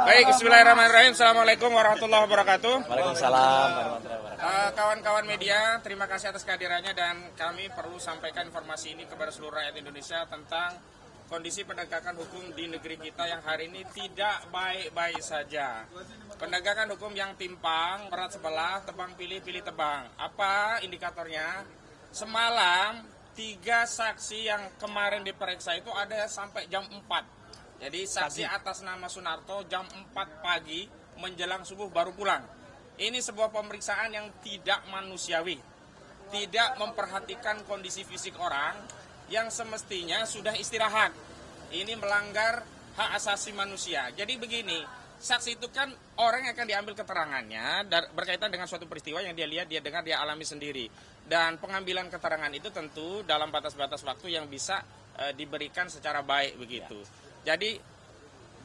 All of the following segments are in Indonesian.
Baik, bismillahirrahmanirrahim. Assalamualaikum warahmatullahi wabarakatuh. Waalaikumsalam warahmatullahi wabarakatuh. Kawan-kawan media, terima kasih atas kehadirannya dan kami perlu sampaikan informasi ini kepada seluruh rakyat Indonesia tentang kondisi penegakan hukum di negeri kita yang hari ini tidak baik-baik saja. Penegakan hukum yang timpang, berat sebelah, tebang pilih, pilih tebang. Apa indikatornya? Semalam 3 saksi yang kemarin diperiksa itu ada sampai jam 4. Jadi saksi atas nama Sunarto jam 4 pagi menjelang subuh baru pulang. Ini sebuah pemeriksaan yang tidak manusiawi. Tidak memperhatikan kondisi fisik orang yang semestinya sudah istirahat. Ini melanggar hak asasi manusia. Jadi begini, saksi itu kan orang yang akan diambil keterangannya berkaitan dengan suatu peristiwa yang dia lihat, dia dengar, dia alami sendiri. Dan pengambilan keterangan itu tentu dalam batas-batas waktu yang bisa diberikan secara baik begitu. Jadi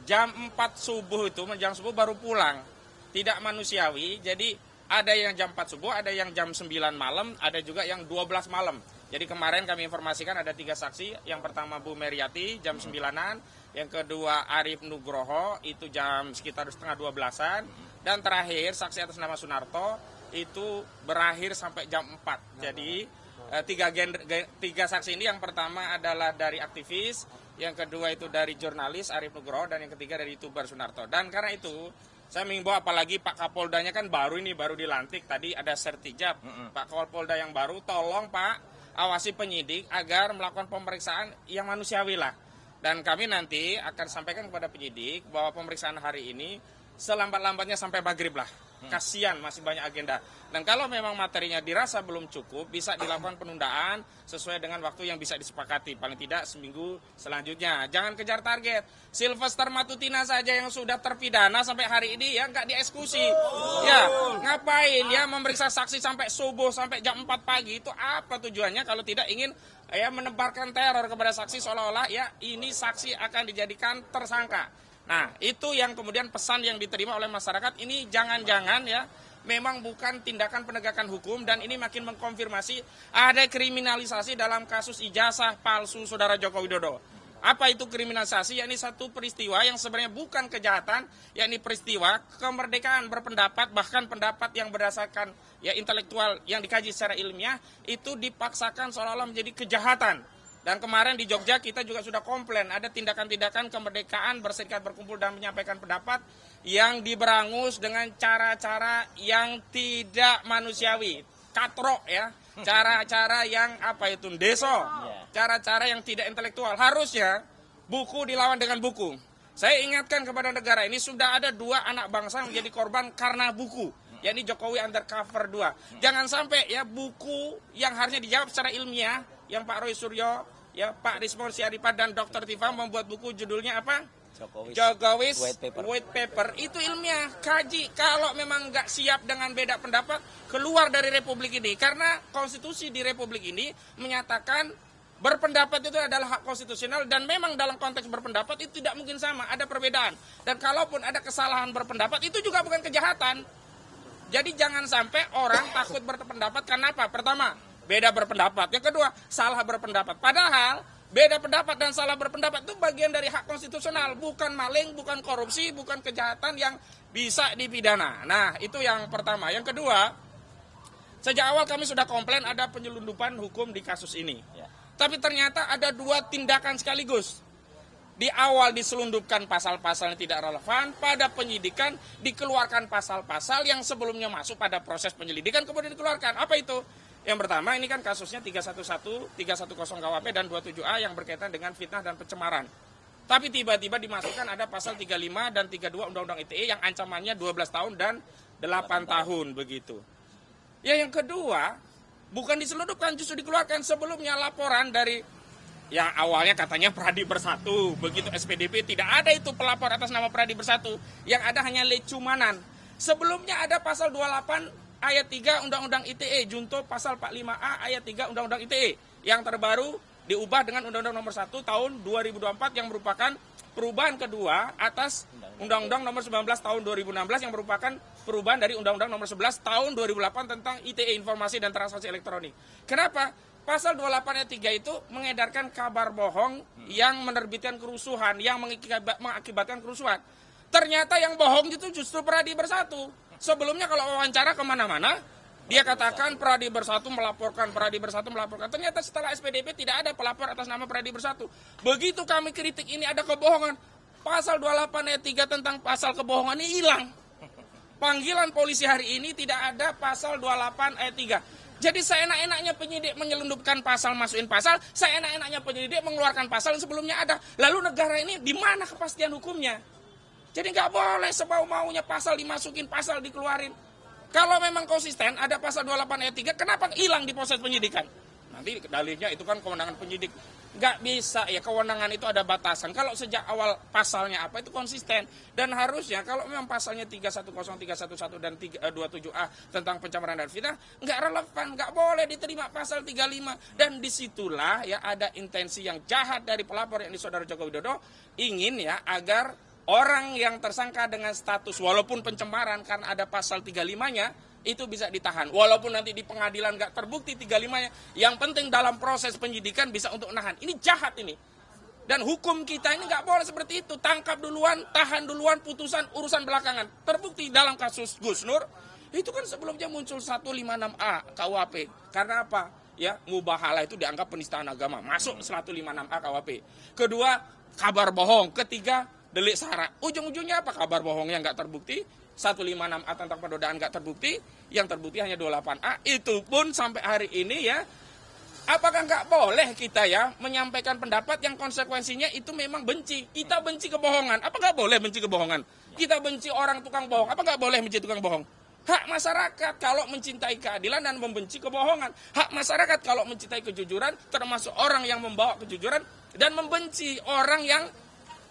jam 4 subuh itu menjelang subuh baru pulang. Tidak manusiawi. Jadi ada yang jam 4 subuh, ada yang jam 9 malam, ada juga yang 12 malam. Jadi kemarin kami informasikan ada 3 saksi. Yang pertama Bu Meriati jam 9-an, yang kedua Arif Nugroho itu jam sekitar setengah 12-an, dan terakhir saksi atas nama Sunarto itu berakhir sampai jam 4. Jadi tiga saksi ini, yang pertama adalah dari aktivis, yang kedua itu dari jurnalis Arif Nugroho, dan yang ketiga dari YouTuber Sunarto. Dan karena itu saya mengimbau, apalagi Pak Kapoldanya kan baru dilantik, tadi ada sertijab. Pak Kapolda yang baru, tolong Pak awasi penyidik agar melakukan pemeriksaan yang manusiawi lah. Dan kami nanti akan sampaikan kepada penyidik bahwa pemeriksaan hari ini selambat-lambatnya sampai maghrib lah. Kasihan masih banyak agenda. Dan kalau memang materinya dirasa belum cukup, bisa dilakukan penundaan sesuai dengan waktu yang bisa disepakati. Paling tidak seminggu selanjutnya. Jangan kejar target. Sylvester Matutina saja yang sudah terpidana sampai hari ini ya nggak dieksekusi. Ya ngapain ya memeriksa saksi sampai subuh, sampai jam 4 pagi. Itu apa tujuannya kalau tidak ingin ya menebarkan teror kepada saksi seolah-olah ya ini saksi akan dijadikan tersangka. Nah, itu yang kemudian pesan yang diterima oleh masyarakat. Ini jangan-jangan ya memang bukan tindakan penegakan hukum, dan ini makin mengkonfirmasi ada kriminalisasi dalam kasus ijazah palsu Saudara Joko Widodo. Apa itu kriminalisasi? Yakni satu peristiwa yang sebenarnya bukan kejahatan, yakni peristiwa kemerdekaan berpendapat, bahkan pendapat yang berdasarkan ya intelektual yang dikaji secara ilmiah itu dipaksakan seolah-olah menjadi kejahatan. Dan kemarin di Jogja kita juga sudah komplain ada tindakan-tindakan kemerdekaan berserikat, berkumpul dan menyampaikan pendapat yang diberangus dengan cara-cara yang tidak manusiawi, katrok ya, cara-cara yang deso, cara-cara yang tidak intelektual. Harusnya buku dilawan dengan buku. Saya ingatkan kepada negara ini sudah ada 2 anak bangsa yang menjadi korban karena buku, yakni Jokowi Undercover 2. Jangan sampai ya buku yang harusnya dijawab secara ilmiah, yang Pak Roy Suryo, ya Pak Rismon Siaripat dan Dr. Tifa membuat buku judulnya apa? Jokowi's White Paper. Itu ilmiah, kaji. Kalau memang nggak siap dengan beda pendapat, keluar dari republik ini. Karena konstitusi di republik ini menyatakan berpendapat itu adalah hak konstitusional, dan memang dalam konteks berpendapat itu tidak mungkin sama, ada perbedaan. Dan kalaupun ada kesalahan berpendapat, itu juga bukan kejahatan. Jadi jangan sampai orang takut berpendapat karena apa? Pertama, beda berpendapat. Yang kedua, salah berpendapat. Padahal beda pendapat dan salah berpendapat itu bagian dari hak konstitusional. Bukan maling, bukan korupsi, bukan kejahatan yang bisa dipidana. Nah, itu yang pertama. Yang kedua, sejak awal kami sudah komplain ada penyelundupan hukum di kasus ini. Tapi ternyata ada 2 tindakan sekaligus. Di awal diselundupkan pasal-pasal yang tidak relevan, pada penyidikan dikeluarkan pasal-pasal yang sebelumnya masuk pada proses penyelidikan kemudian dikeluarkan. Apa itu? Yang pertama, ini kan kasusnya 311, 310 KUHP dan 27A yang berkaitan dengan fitnah dan pencemaran. Tapi tiba-tiba dimasukkan ada pasal 35 dan 32 Undang-Undang ITE yang ancamannya 12 tahun dan 8 tahun begitu. Ya yang kedua, bukan diselundupkan, justru dikeluarkan. Sebelumnya laporan dari yang awalnya katanya Pradi Bersatu, begitu SPDP tidak ada itu pelapor atas nama Pradi Bersatu, yang ada hanya lecumanan. Sebelumnya ada pasal 28 ayat 3 Undang-Undang ITE, junto pasal 45A ayat 3 Undang-Undang ITE. Yang terbaru diubah dengan Undang-Undang nomor 1 tahun 2024 yang merupakan perubahan kedua atas Undang-Undang nomor 19 tahun 2016 yang merupakan perubahan dari Undang-Undang nomor 11 tahun 2008 tentang ITE, informasi dan transaksi elektronik. Kenapa? Pasal 28 ayat 3 itu mengedarkan kabar bohong yang menerbitkan kerusuhan, yang mengakibatkan kerusuhan. Ternyata yang bohong itu justru Pradi Bersatu. Sebelumnya kalau wawancara kemana-mana, dia katakan Pradi Bersatu melaporkan, Pradi Bersatu melaporkan. Ternyata setelah SPDP tidak ada pelapor atas nama Pradi Bersatu. Begitu kami kritik ini ada kebohongan, pasal 28 ayat 3 tentang pasal kebohongan ini hilang. Panggilan polisi hari ini tidak ada pasal 28 ayat 3. Jadi seenak-enaknya penyidik menyelundupkan pasal, masukin pasal, seenak-enaknya penyidik mengeluarkan pasal yang sebelumnya ada. Lalu negara ini di mana kepastian hukumnya? Jadi nggak boleh sebau-maunya pasal dimasukin, pasal dikeluarin. Kalau memang konsisten ada pasal 28 ayat 3, kenapa hilang di proses penyidikan? Nanti dalihnya itu kan kewenangan penyidik. Nggak bisa ya, kewenangan itu ada batasan. Kalau sejak awal pasalnya apa itu konsisten. Dan harusnya kalau memang pasalnya 310, 311 dan 27A tentang pencemaran dan fitnah, nggak relevan, nggak boleh diterima pasal 35. Dan disitulah ya ada intensi yang jahat dari pelapor yang di Saudara Joko Widodo, ingin ya agar orang yang tersangka dengan status walaupun pencemaran karena ada pasal 35-nya itu bisa ditahan. Walaupun nanti di pengadilan nggak terbukti 35-nya, yang penting dalam proses penyidikan bisa untuk nahan. Ini jahat ini. Dan hukum kita ini nggak boleh seperti itu. Tangkap duluan, tahan duluan, putusan urusan belakangan. Terbukti dalam kasus Gus Nur, itu kan sebelumnya muncul 156A KUHP. Karena apa? Ya, mubahalah itu dianggap penistaan agama. Masuk 156A KUHP. Kedua, kabar bohong. Ketiga, delik sara. Ujung-ujungnya apa? Kabar bohongnya nggak terbukti, 156A tentang penodaan nggak terbukti, yang terbukti hanya 28A. Itu pun sampai hari ini ya, apakah nggak boleh kita ya menyampaikan pendapat yang konsekuensinya itu memang benci. Kita benci kebohongan, apa nggak boleh benci kebohongan? Kita benci orang tukang bohong, apa nggak boleh benci tukang bohong? Hak masyarakat kalau mencintai keadilan dan membenci kebohongan. Hak masyarakat kalau mencintai kejujuran, termasuk orang yang membawa kejujuran, dan membenci orang yang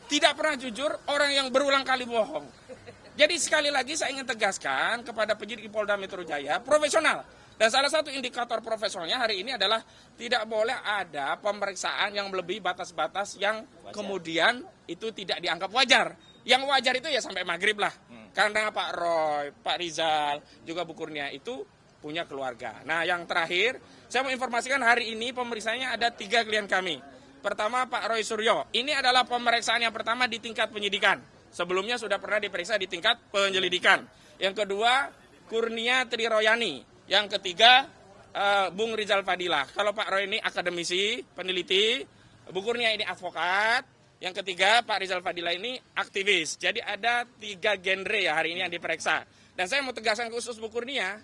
tidak pernah jujur, orang yang berulang kali bohong. Jadi sekali lagi saya ingin tegaskan kepada penyidik Polda Metro Jaya, profesional. Dan salah satu indikator profesionalnya hari ini adalah tidak boleh ada pemeriksaan yang melebihi batas-batas yang kemudian itu tidak dianggap wajar. Yang wajar itu ya sampai maghrib lah. Karena Pak Roy, Pak Rizal, juga Bu Kurnia itu punya keluarga. Nah yang terakhir, saya mau informasikan hari ini pemeriksaannya ada 3 klien kami. Pertama Pak Roy Suryo, ini adalah pemeriksaan yang pertama di tingkat penyidikan. Sebelumnya sudah pernah diperiksa di tingkat penyelidikan. Yang kedua Kurnia Triroyani. Yang ketiga Bung Rizal Fadilah. Kalau Pak Roy ini akademisi, peneliti, Bu Kurnia ini advokat. Yang ketiga Pak Rizal Fadilah ini aktivis. Jadi ada 3 genre ya hari ini yang diperiksa. Dan saya mau tegaskan khusus Bu Kurnia,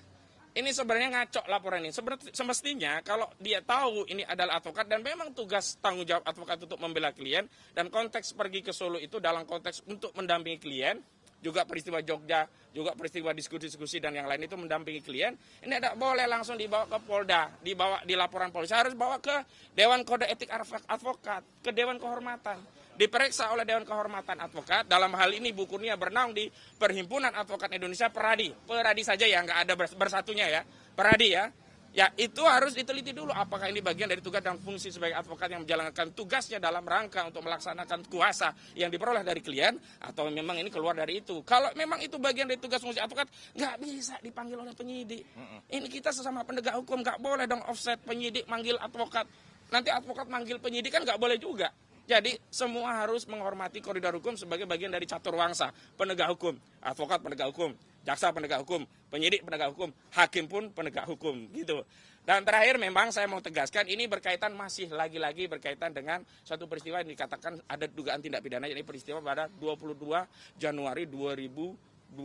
ini sebenarnya ngaco laporan ini. Semestinya kalau dia tahu ini adalah advokat dan memang tugas tanggung jawab advokat untuk membela klien, dan konteks pergi ke Solo itu dalam konteks untuk mendampingi klien, juga peristiwa Jogja, juga peristiwa diskusi-diskusi dan yang lain itu mendampingi klien, ini tidak boleh langsung dibawa ke Polda, dibawa di laporan polisi, harus bawa ke Dewan Kode Etik Advokat, ke Dewan Kehormatan. Diperiksa oleh Dewan Kehormatan Advokat. Dalam hal ini Bu Kurnia bernaung di Perhimpunan Advokat Indonesia, Peradi. Peradi saja ya, nggak ada bersatunya ya. Peradi ya. Ya itu harus diteliti dulu apakah ini bagian dari tugas dan fungsi sebagai advokat yang menjalankan tugasnya dalam rangka untuk melaksanakan kuasa yang diperoleh dari klien, atau memang ini keluar dari itu. Kalau memang itu bagian dari tugas fungsi advokat, nggak bisa dipanggil oleh penyidik. Ini kita sesama penegak hukum, nggak boleh dong offset penyidik manggil advokat. Nanti advokat manggil penyidik kan nggak boleh juga. Jadi semua harus menghormati koridor hukum sebagai bagian dari catur wangsa, penegak hukum, advokat penegak hukum, jaksa penegak hukum, penyidik penegak hukum, hakim pun penegak hukum gitu. Dan terakhir memang saya mau tegaskan ini berkaitan masih lagi-lagi berkaitan dengan suatu peristiwa yang dikatakan ada dugaan tindak pidana, yaitu peristiwa pada 22 Januari 2025.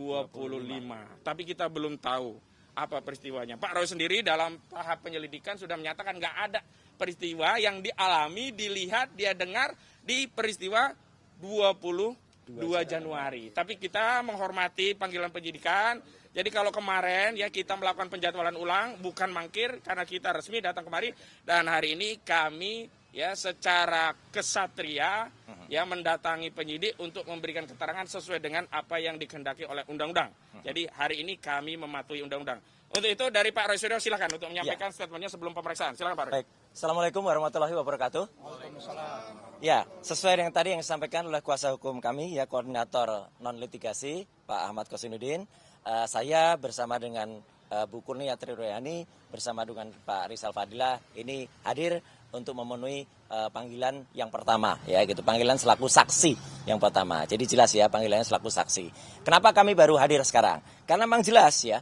Tapi kita belum tahu apa peristiwanya. Pak Roy sendiri dalam tahap penyelidikan sudah menyatakan nggak ada peristiwa yang dialami, dilihat, dia dengar di peristiwa 22 Januari. Tapi kita menghormati panggilan penyidikan. Jadi kalau kemarin ya kita melakukan penjadwalan ulang, bukan mangkir karena kita resmi datang kemari, dan hari ini kami ya secara kesatria ya mendatangi penyidik untuk memberikan keterangan sesuai dengan apa yang dikehendaki oleh undang-undang. Jadi hari ini kami mematuhi undang-undang. Untuk itu dari Pak Roy Suryo silakan untuk menyampaikan statementnya sebelum pemeriksaan. Silakan Pak Roy. Baik. Assalamualaikum warahmatullahi wabarakatuh. Ya, sesuai dengan tadi yang disampaikan oleh kuasa hukum kami, ya koordinator non-litigasi Pak Ahmad Kosinudin, saya bersama dengan Bu Kurnia Triroyani bersama dengan Pak Rizal Fadilah ini hadir untuk memenuhi panggilan yang pertama, ya gitu, panggilan selaku saksi yang pertama. Jadi jelas ya panggilannya selaku saksi. Kenapa kami baru hadir sekarang? Karena memang jelas ya,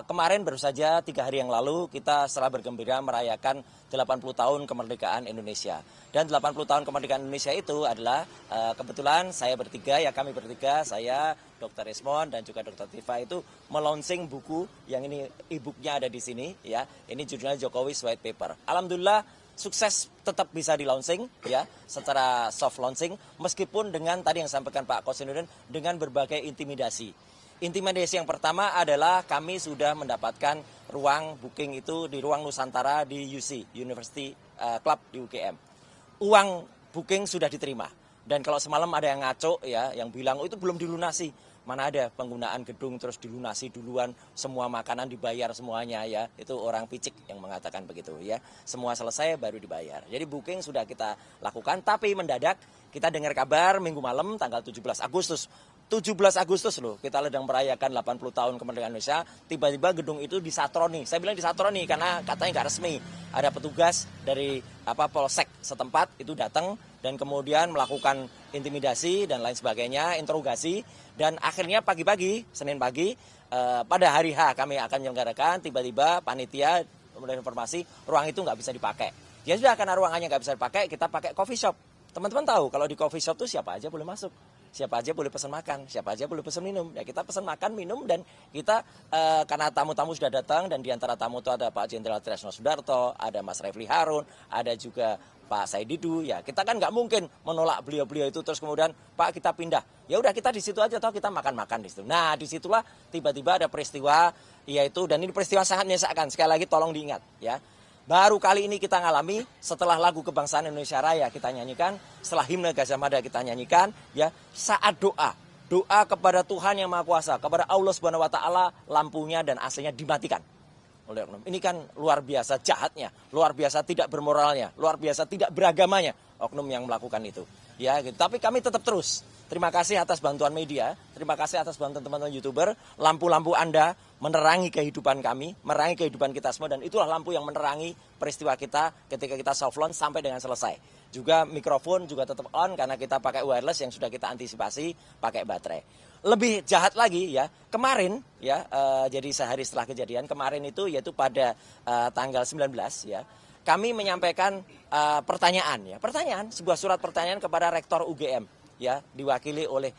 kemarin baru saja 3 hari yang lalu kita setelah bergembira merayakan 80 tahun kemerdekaan Indonesia. Dan 80 tahun kemerdekaan Indonesia itu adalah kebetulan saya bertiga, ya kami bertiga, saya, Dr. Resmond dan juga Dr. Tifa itu melaunching buku yang ini e-booknya ada di sini ya. Ini judulnya Jokowi's White Paper. Alhamdulillah sukses tetap bisa di launching ya secara soft launching meskipun dengan tadi yang sampaikan Pak Kosinudin dengan berbagai intimidasi. Intimidasi yang pertama adalah kami sudah mendapatkan ruang booking itu di ruang Nusantara di UC, University Club di UGM. Uang booking sudah diterima. Dan kalau semalam ada yang ngaco ya, yang bilang oh, itu belum dilunasi. Mana ada penggunaan gedung terus dilunasi duluan, semua makanan dibayar semuanya ya. Itu orang picik yang mengatakan begitu ya. Semua selesai baru dibayar. Jadi booking sudah kita lakukan, tapi mendadak kita dengar kabar minggu malam tanggal 17 Agustus. 17 Agustus loh, kita sedang merayakan 80 tahun kemerdekaan Indonesia, tiba-tiba gedung itu disatroni. Saya bilang disatroni karena katanya nggak resmi. Ada petugas dari Polsek setempat itu datang dan kemudian melakukan intimidasi dan lain sebagainya, interogasi. Dan akhirnya pagi-pagi, Senin pagi, pada hari H kami akan menyelenggarakan, tiba-tiba panitia memberikan informasi ruang itu nggak bisa dipakai. Ya sudah, karena ruangannya nggak bisa dipakai, kita pakai coffee shop. Teman-teman tahu kalau di coffee shop itu siapa aja boleh masuk. Siapa aja boleh pesan makan, siapa aja boleh pesan minum. Ya kita pesan makan, minum, dan kita karena tamu-tamu sudah datang dan diantara tamu itu ada Pak Jenderal Tresno Sudarto, ada Mas Refli Harun, ada juga Pak Said Didu. Ya kita kan nggak mungkin menolak beliau-beliau itu terus kemudian Pak kita pindah. Ya udah kita di situ aja, toh kita makan-makan di situ. Nah disitulah tiba-tiba ada peristiwa yaitu, dan ini peristiwa sangat menyesakan. Sekali lagi tolong diingat ya. Baru kali ini kita ngalami setelah lagu Kebangsaan Indonesia Raya kita nyanyikan, setelah himne Gajah Mada kita nyanyikan, ya saat doa kepada Tuhan yang Maha Kuasa, kepada Allah Subhanahu Wa Taala, lampunya dan AC-nya dimatikan oleh oknum. Ini kan luar biasa jahatnya, luar biasa tidak bermoralnya, luar biasa tidak beragamanya oknum yang melakukan itu. Ya, gitu. Tapi kami tetap terus. Terima kasih atas bantuan media, terima kasih atas bantuan teman-teman YouTuber. Lampu-lampu Anda menerangi kehidupan kami, menerangi kehidupan kita semua, dan itulah lampu yang menerangi peristiwa kita ketika kita soft launch sampai dengan selesai. Juga mikrofon juga tetap on karena kita pakai wireless yang sudah kita antisipasi pakai baterai. Lebih jahat lagi ya, kemarin ya, jadi sehari setelah kejadian kemarin itu yaitu pada tanggal 19 ya, kami menyampaikan pertanyaan, sebuah surat pertanyaan kepada Rektor UGM. Ya, diwakili oleh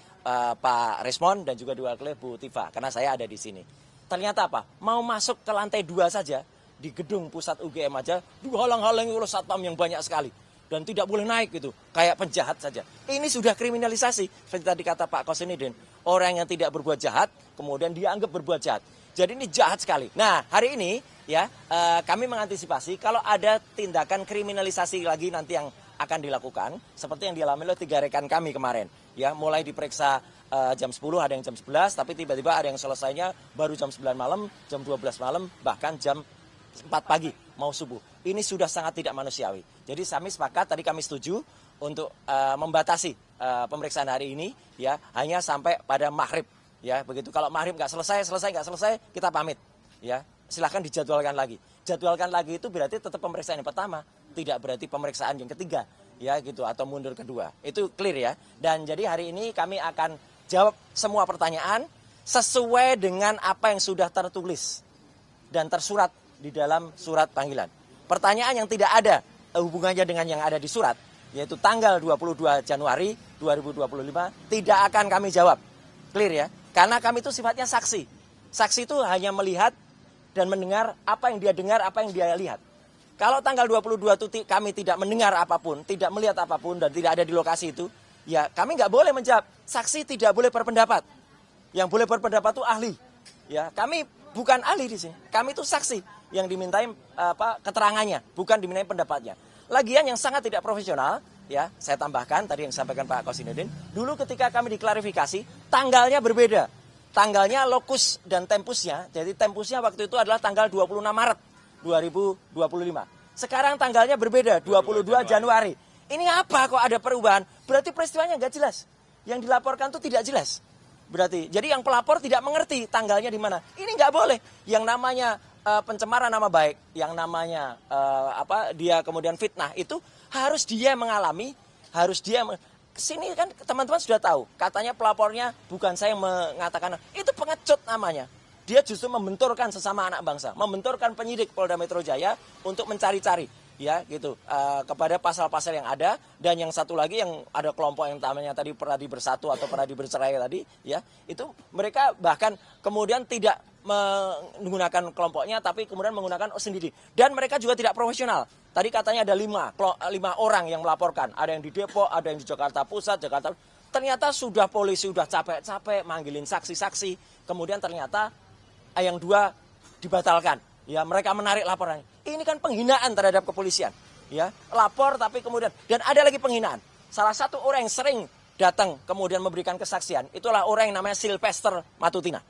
Pak Resmond dan juga diwakili Bu Tifa, karena saya ada di sini. Ternyata apa? Mau masuk ke lantai 2 saja, di gedung pusat UGM aja, dihalang-halangi oleh satpam yang banyak sekali. Dan tidak boleh naik gitu, kayak penjahat saja. Ini sudah kriminalisasi, seperti tadi kata Pak Kosinudin. Orang yang tidak berbuat jahat, kemudian dianggap berbuat jahat. Jadi ini jahat sekali. Nah, hari ini ya kami mengantisipasi kalau ada tindakan kriminalisasi lagi nanti yang akan dilakukan seperti yang dialami oleh 3 rekan kami kemarin ya, mulai diperiksa jam 10, ada yang jam 11, tapi tiba-tiba ada yang selesainya baru jam 9 malam, jam 12 malam, bahkan jam 4 pagi mau subuh. Ini sudah sangat tidak manusiawi. Jadi kami sepakat, tadi kami setuju untuk membatasi pemeriksaan hari ini ya hanya sampai pada maghrib ya, begitu. Kalau maghrib nggak selesai kita pamit ya, silahkan dijadwalkan lagi. Jadwalkan lagi itu berarti tetap pemeriksaan yang pertama, tidak berarti pemeriksaan yang ketiga ya gitu, atau mundur kedua. Itu clear ya. Dan jadi hari ini kami akan jawab semua pertanyaan sesuai dengan apa yang sudah tertulis dan tersurat di dalam surat panggilan. Pertanyaan yang tidak ada hubungannya dengan yang ada di surat, yaitu tanggal 22 Januari 2025, tidak akan kami jawab. Clear ya? Karena kami itu sifatnya saksi. Saksi itu hanya melihat dan mendengar apa yang dia dengar, apa yang dia lihat. Kalau tanggal 22 itu kami tidak mendengar apapun, tidak melihat apapun, dan tidak ada di lokasi itu, ya kami nggak boleh menjawab. Saksi tidak boleh berpendapat. Yang boleh berpendapat itu ahli. Ya, kami bukan ahli di sini. Kami itu saksi yang dimintai keterangannya, bukan dimintai pendapatnya. Lagian yang sangat tidak profesional, ya saya tambahkan tadi yang disampaikan Pak Kosinudin, dulu ketika kami diklarifikasi, tanggalnya berbeda. Tanggalnya, lokus, dan tempusnya. Jadi tempusnya waktu itu adalah tanggal 26 Maret 2025. Sekarang tanggalnya berbeda, 22 Januari. Ini apa kok ada perubahan? Berarti peristiwanya nggak jelas. Yang dilaporkan itu tidak jelas. Berarti, jadi yang pelapor tidak mengerti tanggalnya di mana. Ini nggak boleh. Yang namanya pencemaran nama baik, yang namanya dia kemudian fitnah, itu harus dia mengalami, kesini kan teman-teman sudah tahu, katanya pelapornya bukan saya yang mengatakan, itu pengecut namanya. Dia justru membenturkan sesama anak bangsa, membenturkan penyidik Polda Metro Jaya untuk mencari-cari, ya gitu, kepada pasal-pasal yang ada. Dan yang satu lagi yang ada kelompok yang namanya tadi Peradi Bersatu atau Peradi Bercerai tadi, ya itu mereka bahkan kemudian tidak menggunakan kelompoknya, tapi kemudian menggunakan sendiri. Dan mereka juga tidak profesional. Tadi katanya ada 5 orang yang melaporkan. Ada yang di Depok, ada yang di Jakarta Pusat, Jakarta. Ternyata sudah polisi sudah capek-capek manggilin saksi-saksi. Kemudian ternyata yang 2 dibatalkan. Ya, mereka menarik laporannya. Ini kan penghinaan terhadap kepolisian. Ya, lapor tapi kemudian, dan ada lagi penghinaan. Salah satu orang yang sering datang kemudian memberikan kesaksian, itulah orang yang namanya Sylvester Matutina.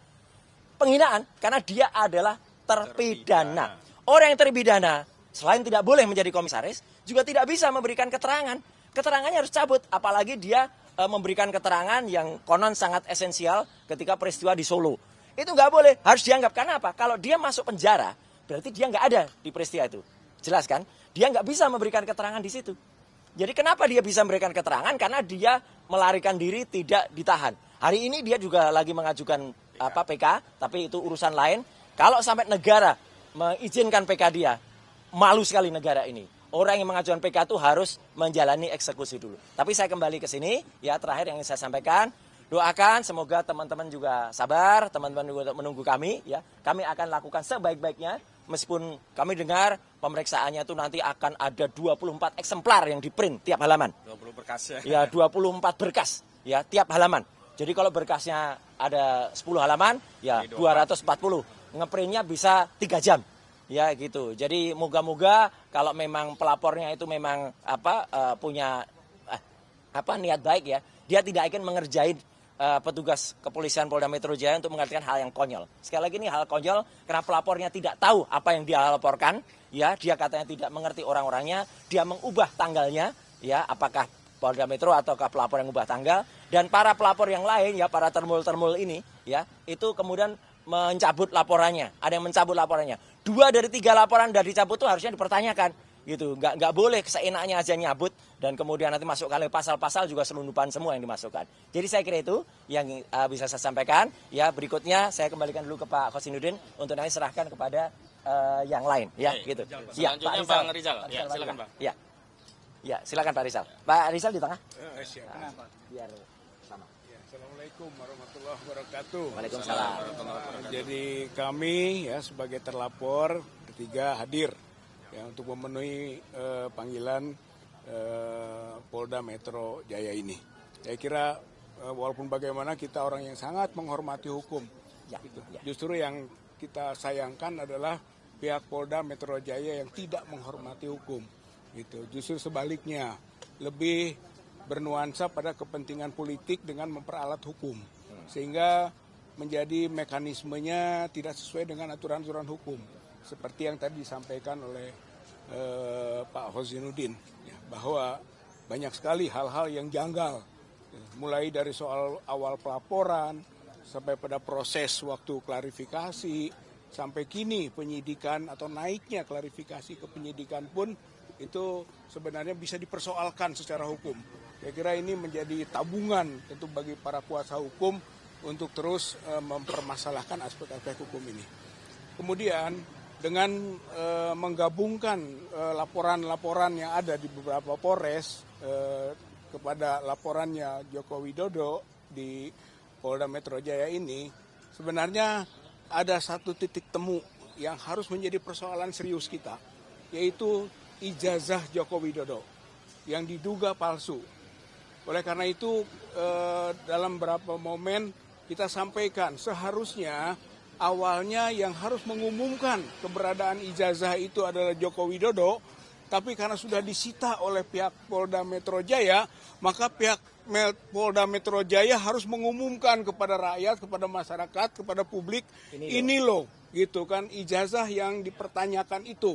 Penghinaan karena dia adalah terpidana. Orang yang terpidana selain tidak boleh menjadi komisaris, juga tidak bisa memberikan keterangan. Keterangannya harus cabut, apalagi dia memberikan keterangan yang konon sangat esensial ketika peristiwa di Solo. Itu nggak boleh, harus dianggap. Karena apa? Kalau dia masuk penjara, berarti dia nggak ada di peristiwa itu. Jelas kan? Dia nggak bisa memberikan keterangan di situ. Jadi kenapa dia bisa memberikan keterangan? Karena dia melarikan diri, tidak ditahan. Hari ini dia juga lagi mengajukan PK, tapi itu urusan lain. Kalau sampai negara mengizinkan PK dia, malu sekali negara ini. Orang yang mengajukan PK itu harus menjalani eksekusi dulu. Tapi saya kembali ke sini, ya terakhir yang ingin saya sampaikan, doakan semoga teman-teman juga sabar, teman-teman juga menunggu kami, ya. Kami akan lakukan sebaik-baiknya, meskipun kami dengar pemeriksaannya itu nanti akan ada 24 eksemplar yang di-print tiap halaman. 20 berkas ya. Ya, 24 berkas, ya tiap halaman. Jadi kalau berkasnya ada 10 halaman, ya 240. Ngeprintnya bisa 3 jam. Ya gitu. Jadi moga-moga kalau memang pelapornya itu memang punya niat baik, ya, dia tidak akan mengerjain petugas kepolisian Polda Metro Jaya untuk mengerjakan hal yang konyol. Sekali lagi ini hal konyol karena pelapornya tidak tahu apa yang dia laporkan, ya, dia katanya tidak mengerti orang-orangnya, dia mengubah tanggalnya, ya, apakah Polda Metro ataukah pelapor yang ubah tanggal, dan para pelapor yang lain, ya, para termul-termul ini, ya, itu kemudian mencabut laporannya. Ada yang mencabut laporannya. 2 dari 3 laporan dari dicabut itu harusnya dipertanyakan, gitu. Nggak boleh seenaknya aja nyabut dan kemudian nanti masuk kali pasal-pasal juga selundupan semua yang dimasukkan. Jadi saya kira itu yang bisa saya sampaikan. Ya, berikutnya saya kembalikan dulu ke Pak Kosinudin untuk nanti serahkan kepada yang lain, ya, gitu. Ya, Selanjutnya Bang Rizal. Ya, silakan Bang. Ya. Ya, silakan Pak Rizal. Pak Rizal di tengah. Biar sama. Assalamualaikum warahmatullahi wabarakatuh. Waalaikumsalam. Jadi kami, ya, sebagai terlapor bertiga hadir, ya, untuk memenuhi panggilan Polda Metro Jaya ini. Saya kira walaupun bagaimana kita orang yang sangat menghormati hukum, Ya, gitu. ya. Justru yang kita sayangkan adalah pihak Polda Metro Jaya yang tidak menghormati hukum. Gitu. Justru sebaliknya, lebih bernuansa pada kepentingan politik dengan memperalat hukum, sehingga menjadi mekanismenya tidak sesuai dengan aturan-aturan hukum, seperti yang tadi disampaikan oleh Pak Kosinudin, ya, bahwa banyak sekali hal-hal yang janggal, ya, mulai dari soal awal pelaporan sampai pada proses waktu klarifikasi, sampai kini penyidikan atau naiknya klarifikasi ke penyidikan pun itu sebenarnya bisa dipersoalkan secara hukum. Saya kira ini menjadi tabungan tentu bagi para kuasa hukum untuk terus mempermasalahkan aspek-aspek hukum ini. Kemudian dengan menggabungkan laporan-laporan yang ada di beberapa Polres kepada laporannya Joko Widodo di Polda Metro Jaya ini, sebenarnya ada satu titik temu yang harus menjadi persoalan serius kita, yaitu ijazah Joko Widodo yang diduga palsu. Oleh karena itu dalam beberapa momen kita sampaikan seharusnya awalnya yang harus mengumumkan keberadaan ijazah itu adalah Joko Widodo, tapi karena sudah disita oleh pihak Polda Metro Jaya, maka pihak Polda Metro Jaya harus mengumumkan kepada rakyat, kepada masyarakat, kepada publik, ini loh, gitu kan, ijazah yang dipertanyakan itu.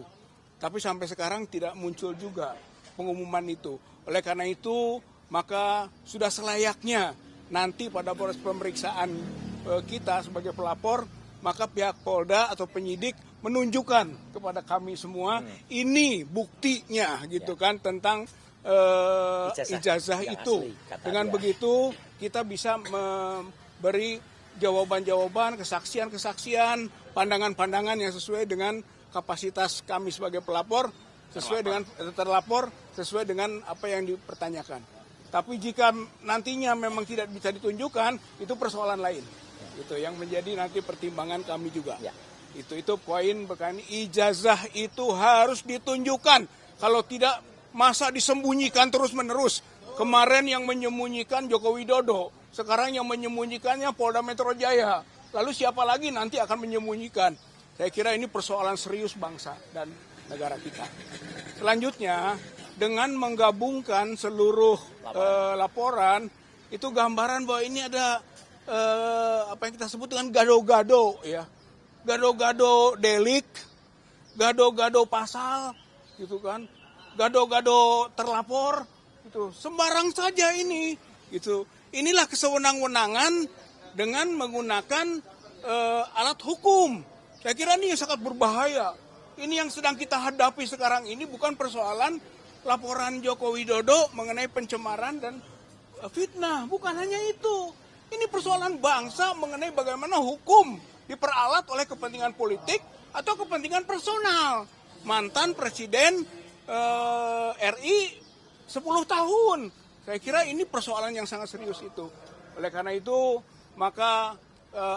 Tapi sampai sekarang tidak muncul juga pengumuman itu. Oleh karena itu, maka sudah selayaknya nanti pada proses pemeriksaan kita sebagai pelapor, maka pihak Polda atau penyidik menunjukkan kepada kami semua ini buktinya gitu kan tentang ijazah yang itu. asli, Dengan dia. begitu kita bisa memberi jawaban-jawaban, kesaksian-kesaksian, pandangan-pandangan yang sesuai dengan kapasitas kami sebagai pelapor, sesuai dengan terlapor, sesuai dengan apa yang dipertanyakan. Tapi jika nantinya memang tidak bisa ditunjukkan, itu persoalan lain. Itu yang menjadi nanti pertimbangan kami juga. Ya. Itu poin berkaitan ijazah itu harus ditunjukkan. Kalau tidak, masa disembunyikan terus-menerus. Kemarin yang menyembunyikan Joko Widodo, sekarang yang menyembunyikannya Polda Metro Jaya. Lalu siapa lagi nanti akan menyembunyikan? Saya kira ini persoalan serius bangsa dan negara kita. Selanjutnya, dengan menggabungkan seluruh laporan, itu gambaran bahwa ini ada apa yang kita sebut dengan gado-gado, ya, gado-gado delik, gado-gado pasal, gitu kan, gado-gado terlapor, gitu, sembarang saja ini, gitu. Inilah kesewenang-wenangan dengan menggunakan alat hukum. Saya kira ini sangat berbahaya. Ini yang sedang kita hadapi sekarang ini bukan persoalan laporan Joko Widodo mengenai pencemaran dan fitnah, bukan hanya itu. Ini persoalan bangsa mengenai bagaimana hukum diperalat oleh kepentingan politik atau kepentingan personal. Mantan Presiden RI 10 tahun. Saya kira ini persoalan yang sangat serius itu. Oleh karena itu, maka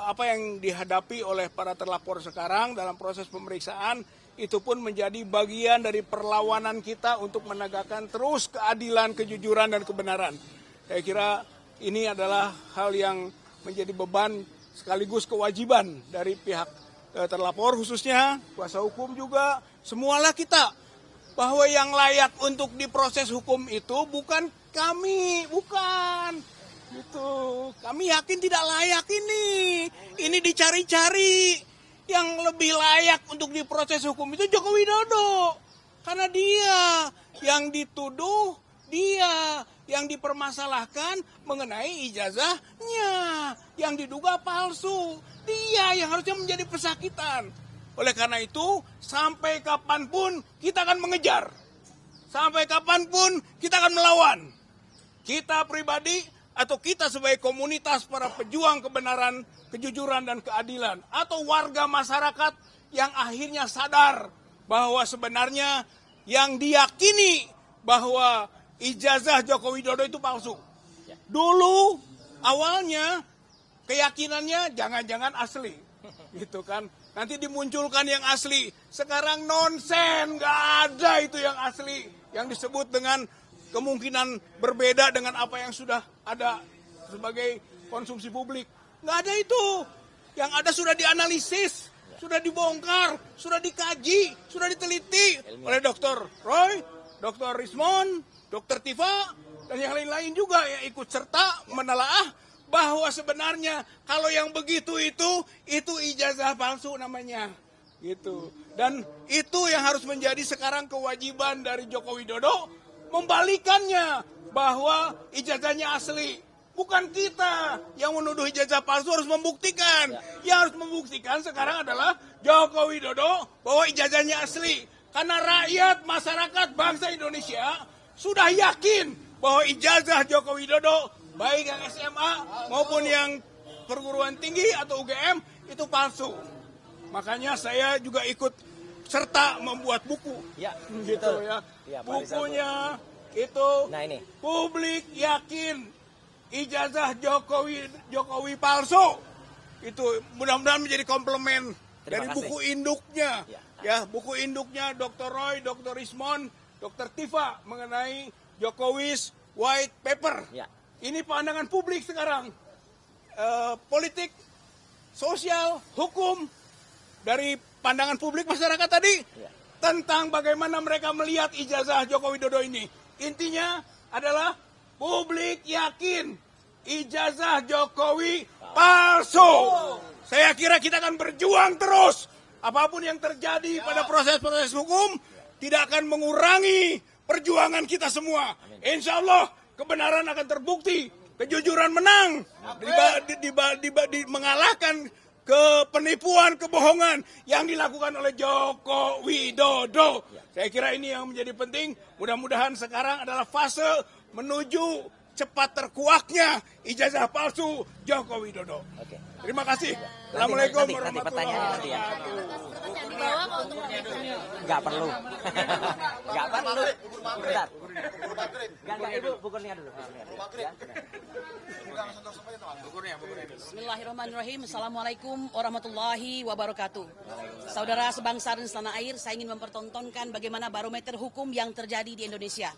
apa yang dihadapi oleh para terlapor sekarang dalam proses pemeriksaan, itu pun menjadi bagian dari perlawanan kita untuk menegakkan terus keadilan, kejujuran, dan kebenaran. Saya kira ini adalah hal yang menjadi beban sekaligus kewajiban dari pihak terlapor khususnya, kuasa hukum juga, semualah kita. Bahwa yang layak untuk diproses hukum itu bukan kami, bukan. Gitu. Kami yakin tidak layak ini. Ini dicari-cari. Yang lebih layak untuk diproses hukum itu Joko Widodo. Karena dia yang dituduh, dia yang dipermasalahkan mengenai ijazahnya, yang diduga palsu. Dia yang harusnya menjadi pesakitan. Oleh karena itu, sampai kapanpun kita akan mengejar. Sampai kapanpun kita akan melawan. Kita pribadi atau kita sebagai komunitas para pejuang kebenaran, kejujuran, dan keadilan. Atau warga masyarakat yang akhirnya sadar bahwa sebenarnya yang diyakini bahwa ijazah Joko Widodo itu palsu. Dulu awalnya keyakinannya jangan-jangan asli, gitu kan? Nanti dimunculkan yang asli. Sekarang nonsen, nggak ada itu yang asli. Yang disebut dengan kemungkinan berbeda dengan apa yang sudah ada sebagai konsumsi publik. Nggak ada itu. Yang ada sudah dianalisis, sudah dibongkar, sudah dikaji, sudah diteliti oleh Dr. Roy, Dr. Rismon, Dr. Tifa, dan yang lain-lain juga yang ikut serta menelaah bahwa sebenarnya kalau yang begitu itu ijazah palsu namanya. Gitu. Dan itu yang harus menjadi sekarang kewajiban dari Joko Widodo, membalikannya bahwa ijazahnya asli. Bukan kita yang menuduh ijazah palsu harus membuktikan. Yang harus membuktikan sekarang adalah Joko Widodo bahwa ijazahnya asli. Karena rakyat, masyarakat, bangsa Indonesia sudah yakin bahwa ijazah Joko Widodo baik yang SMA maupun yang perguruan tinggi atau UGM itu palsu. Makanya saya juga ikut serta membuat buku. Ya, gitu betul. ya. Ya, bukunya itu nah, ini. Publik Yakin Ijazah Jokowi Palsu. Itu mudah-mudahan menjadi komplement dari kasih. buku induknya. Ya. Buku induknya Dr. Roy, Dr. Rismon, Dr. Tifa mengenai Jokowi's White Paper. Ya. Ini pandangan publik sekarang. Politik, sosial, hukum, dari pandangan publik masyarakat tadi. Ya. Tentang bagaimana mereka melihat ijazah Joko Widodo ini. Intinya adalah publik yakin ijazah Jokowi palsu. Saya kira kita akan berjuang terus. Apapun yang terjadi pada proses-proses hukum tidak akan mengurangi perjuangan kita semua. Insya Allah kebenaran akan terbukti, kejujuran menang, mengalahkan penipuan, kebohongan yang dilakukan oleh Joko Widodo. Saya kira ini yang menjadi penting. Mudah-mudahan sekarang adalah fase menuju cepat terkuaknya ijazah palsu Joko Widodo. Oke. Terima kasih. Nanti Assalamualaikum pertanyaannya nanti ya. warahmatullahi. Nggak perlu. Nggak perlu. Bentar. Nggak, Ibu bukurnya dulu. Ya, Bismillahirrahmanirrahim. Assalamualaikum warahmatullahi wabarakatuh. Saudara sebangsa dan setanah air, saya ingin mempertontonkan bagaimana barometer hukum yang terjadi di Indonesia.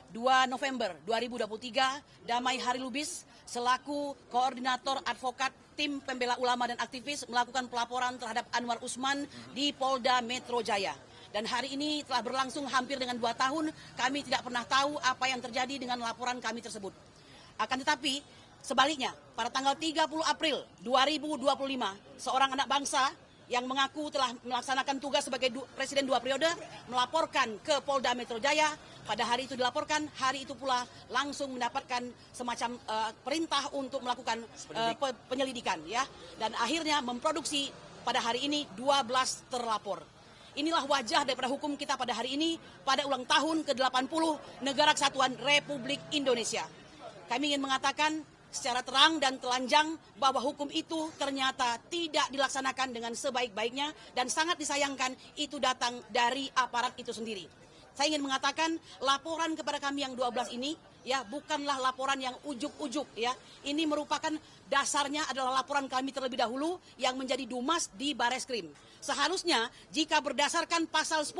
2 November 2023, Damai Hari Lubis selaku koordinator advokat tim pembela ulama dan aktivis melakukan pelaporan terhadap Anwar Usman di Polda Metro Jaya. Dan hari ini telah berlangsung hampir dengan 2 tahun, kami tidak pernah tahu apa yang terjadi dengan laporan kami tersebut. Akan tetapi, sebaliknya, pada tanggal 30 April 2025, seorang anak bangsa yang mengaku telah melaksanakan tugas sebagai presiden 2 periode melaporkan ke Polda Metro Jaya. Pada hari itu dilaporkan, hari itu pula langsung mendapatkan semacam perintah untuk melakukan penyelidikan, ya. Dan akhirnya memproduksi pada hari ini 12 terlapor. Inilah wajah daripada hukum kita pada hari ini, pada ulang tahun ke-80 Negara Kesatuan Republik Indonesia. Kami ingin mengatakan secara terang dan telanjang bahwa hukum itu ternyata tidak dilaksanakan dengan sebaik-baiknya dan sangat disayangkan itu datang dari aparat itu sendiri. Saya ingin mengatakan laporan kepada kami yang 12 ini ya bukanlah laporan yang ujuk-ujuk ya. Ini merupakan dasarnya adalah laporan kami terlebih dahulu yang menjadi dumas di Bareskrim. Seharusnya jika berdasarkan pasal 10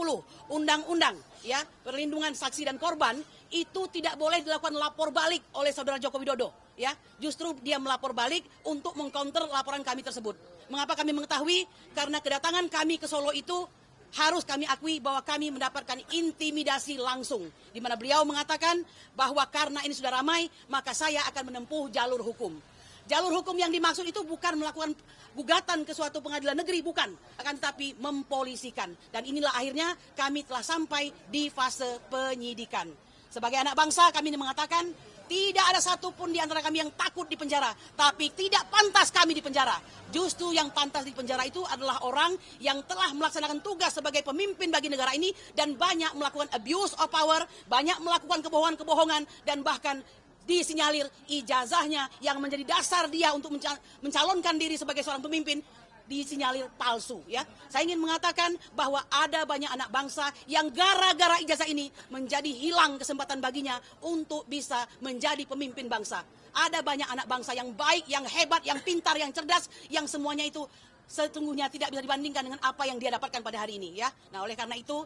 Undang-Undang ya Perlindungan Saksi dan Korban itu tidak boleh dilakukan lapor balik oleh saudara Joko Widodo ya. Justru dia melapor balik untuk mengcounter laporan kami tersebut. Mengapa kami mengetahui? Karena kedatangan kami ke Solo itu harus kami akui bahwa kami mendapatkan intimidasi langsung. Di mana beliau mengatakan bahwa karena ini sudah ramai, maka saya akan menempuh jalur hukum. Jalur hukum yang dimaksud itu bukan melakukan gugatan ke suatu pengadilan negeri, bukan. Akan tetapi mempolisikan. Dan inilah akhirnya kami telah sampai di fase penyidikan. Sebagai anak bangsa kami ingin mengatakan, tidak ada satupun di antara kami yang takut di penjara. Tapi tidak pantas kami di penjara. Justru yang pantas di penjara itu adalah orang yang telah melaksanakan tugas sebagai pemimpin bagi negara ini. Dan banyak melakukan abuse of power. Banyak melakukan kebohongan-kebohongan. Dan bahkan disinyalir ijazahnya yang menjadi dasar dia untuk mencalonkan diri sebagai seorang pemimpin. Disinyalir palsu ya. Saya ingin mengatakan bahwa ada banyak anak bangsa yang gara-gara ijazah ini menjadi hilang kesempatan baginya untuk bisa menjadi pemimpin bangsa. Ada banyak anak bangsa yang baik, yang hebat, yang pintar, yang cerdas, yang semuanya itu sesungguhnya tidak bisa dibandingkan dengan apa yang dia dapatkan pada hari ini ya. Nah, oleh karena itu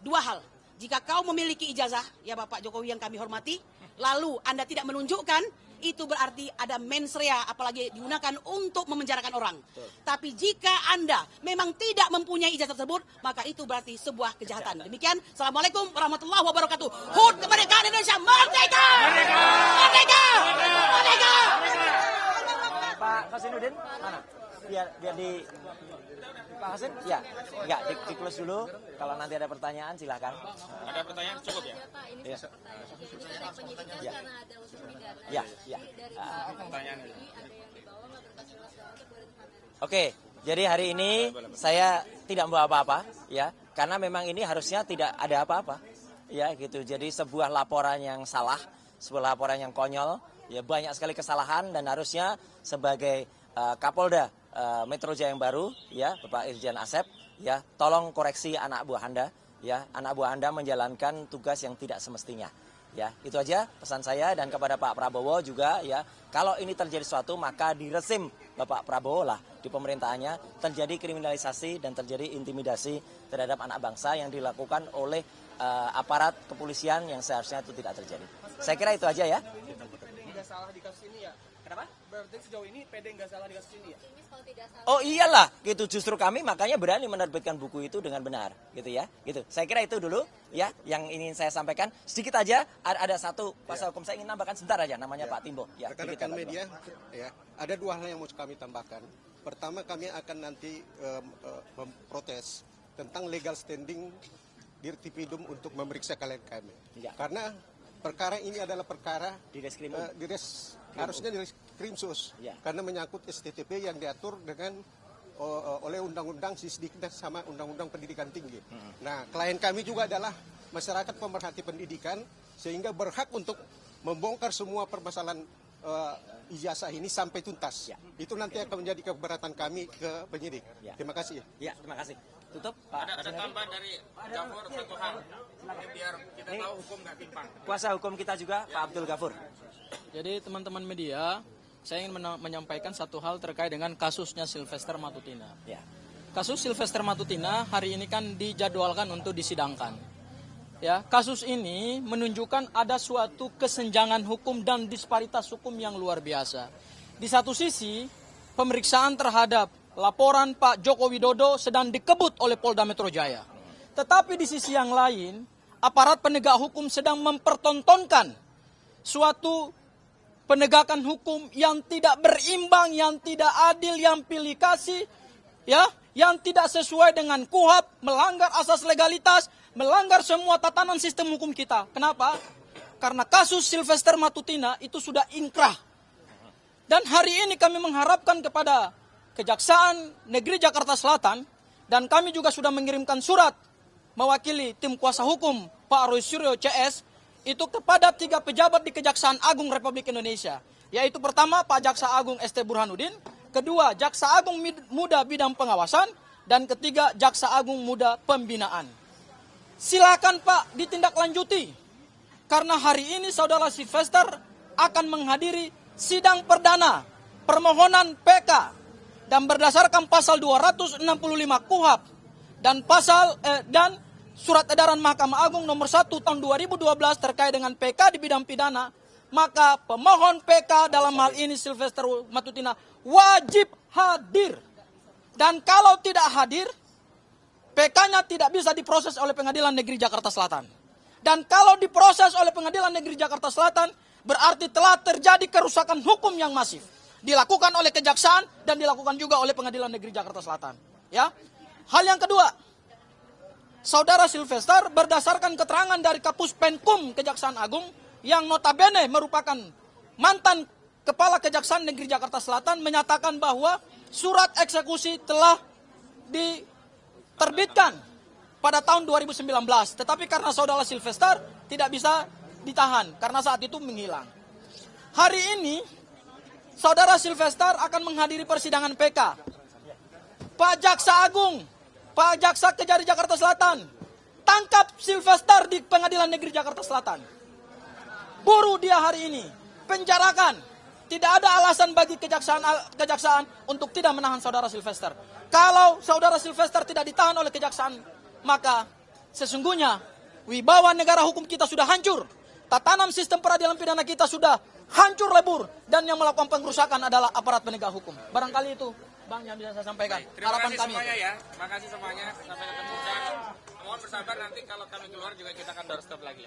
dua hal. Jika kau memiliki ijazah ya Bapak Jokowi yang kami hormati, lalu Anda tidak menunjukkan, itu berarti ada mens rea, apalagi digunakan untuk memenjarakan orang. Tapi jika Anda memang tidak mempunyai ijazah tersebut, maka itu berarti sebuah kejahatan. Demikian, Assalamualaikum warahmatullahi wabarakatuh. HUT kemerdekaan Indonesia, merdeka! Merdeka! Merdeka! Merdeka! Pak Kosinudin, mana? Biar di Pak Hasin, ya, enggak di close dulu. Kalau nanti ada pertanyaan silakan. Ada pertanyaan cukup ya? Ya. Ya. Ya, ya. Pertanyaan. Oke, jadi hari ini saya tidak membawa apa-apa, ya, karena memang ini harusnya tidak ada apa-apa, ya, gitu. Jadi sebuah laporan yang salah, sebuah laporan yang konyol, ya banyak sekali kesalahan dan harusnya sebagai Kapolda Metro Jaya yang baru, ya, Bapak Irjen Asep, ya, tolong koreksi anak buah Anda, ya, anak buah Anda menjalankan tugas yang tidak semestinya. Ya, itu aja pesan saya dan kepada Pak Prabowo juga ya. Kalau ini terjadi sesuatu maka di resim Bapak Prabowo lah di pemerintahannya terjadi kriminalisasi dan terjadi intimidasi terhadap anak bangsa yang dilakukan oleh aparat kepolisian yang seharusnya itu tidak terjadi. Saya kira itu aja ya. Nggak salah di kasus ini ya? Kenapa? Berarti sejauh ini PD nggak salah di kasus ini ya? Oh iyalah, gitu justru kami makanya berani menerbitkan buku itu dengan benar, gitu ya, gitu. Saya kira itu dulu ya yang ingin saya sampaikan. Sedikit aja ada satu pasal hukum saya ingin tambahkan sebentar aja, namanya Pak Timbo. Ya, rekan-rekan media, ya, ada dua hal yang mau kami tambahkan. Pertama, kami akan nanti memprotes tentang legal standing Dirtipidum untuk memeriksa klien kami. Ya. Karena perkara ini adalah perkara Di Reskrim. harusnya di Krimsus, Ya. karena menyangkut STTP yang diatur dengan oleh undang-undang Sisdiknas sama undang-undang pendidikan tinggi. Nah, klien kami juga adalah masyarakat pemerhati pendidikan, sehingga berhak untuk membongkar semua permasalahan ijazah ini sampai tuntas. Ya. Itu nanti akan menjadi keberatan kami ke penyidik. Ya. Terima kasih. Ya, terima kasih. Tutup, Pak. Ada tambahan dari Gafur satu hal. Ini biar kita tahu hukum nggak timpang. Kuasa hukum kita juga, Pak Abdul Ghafur. Jadi teman-teman media, saya ingin menyampaikan satu hal terkait dengan kasusnya Sylvester Matutina. Ya. Kasus Sylvester Matutina hari ini kan dijadwalkan untuk disidangkan. Ya, kasus ini menunjukkan ada suatu kesenjangan hukum dan disparitas hukum yang luar biasa. Di satu sisi, pemeriksaan terhadap laporan Pak Joko Widodo sedang dikebut oleh Polda Metro Jaya. Tetapi di sisi yang lain, aparat penegak hukum sedang mempertontonkan suatu penegakan hukum yang tidak berimbang, yang tidak adil, yang pilih kasih, ya, yang tidak sesuai dengan KUHP, melanggar asas legalitas, melanggar semua tatanan sistem hukum kita. Kenapa? Karena kasus Sylvester Matutina itu sudah inkrah. Dan hari ini kami mengharapkan kepada Kejaksaan Negeri Jakarta Selatan, dan kami juga sudah mengirimkan surat mewakili tim kuasa hukum Pak Roy Suryo CS, itu kepada 3 pejabat di Kejaksaan Agung Republik Indonesia. Yaitu pertama Pak Jaksa Agung ST Burhanuddin, kedua Jaksa Agung Muda Bidang Pengawasan, dan ketiga Jaksa Agung Muda Pembinaan. Silakan Pak ditindaklanjuti. Karena hari ini Saudara Sylvester akan menghadiri sidang perdana permohonan PK, dan berdasarkan pasal 265 KUHP dan dan Surat Edaran Mahkamah Agung nomor 1 tahun 2012 terkait dengan PK di bidang pidana, maka pemohon PK dalam hal ini Sylvester Matutina wajib hadir. Dan kalau tidak hadir, PK-nya tidak bisa diproses oleh Pengadilan Negeri Jakarta Selatan. Dan kalau diproses oleh Pengadilan Negeri Jakarta Selatan, berarti telah terjadi kerusakan hukum yang masif. Dilakukan oleh Kejaksaan dan dilakukan juga oleh Pengadilan Negeri Jakarta Selatan. Ya. Hal yang kedua, Saudara Sylvester berdasarkan keterangan dari Kapus Penkum Kejaksaan Agung yang notabene merupakan mantan Kepala Kejaksaan Negeri Jakarta Selatan menyatakan bahwa surat eksekusi telah diterbitkan pada tahun 2019. Tetapi karena Saudara Sylvester tidak bisa ditahan karena saat itu menghilang. Hari ini Saudara Sylvester akan menghadiri persidangan PK. Pak Jaksa Agung, Pak Jaksa Kejari Jakarta Selatan, tangkap Sylvester di Pengadilan Negeri Jakarta Selatan. Buru dia hari ini, penjarakan. Tidak ada alasan bagi kejaksaan untuk tidak menahan Saudara Sylvester. Kalau Saudara Sylvester tidak ditahan oleh kejaksaan, maka sesungguhnya wibawa negara hukum kita sudah hancur. Tatanan sistem peradilan pidana kita sudah hancur lebur, dan yang melakukan pengrusakan adalah aparat penegak hukum. Barangkali itu Bang yang bisa saya sampaikan. Terima Harapan kasih kami. semuanya ya. Terima kasih semuanya. Sampai ketemu dan mohon bersabar, nanti kalau kami keluar juga kita akan doorstop lagi.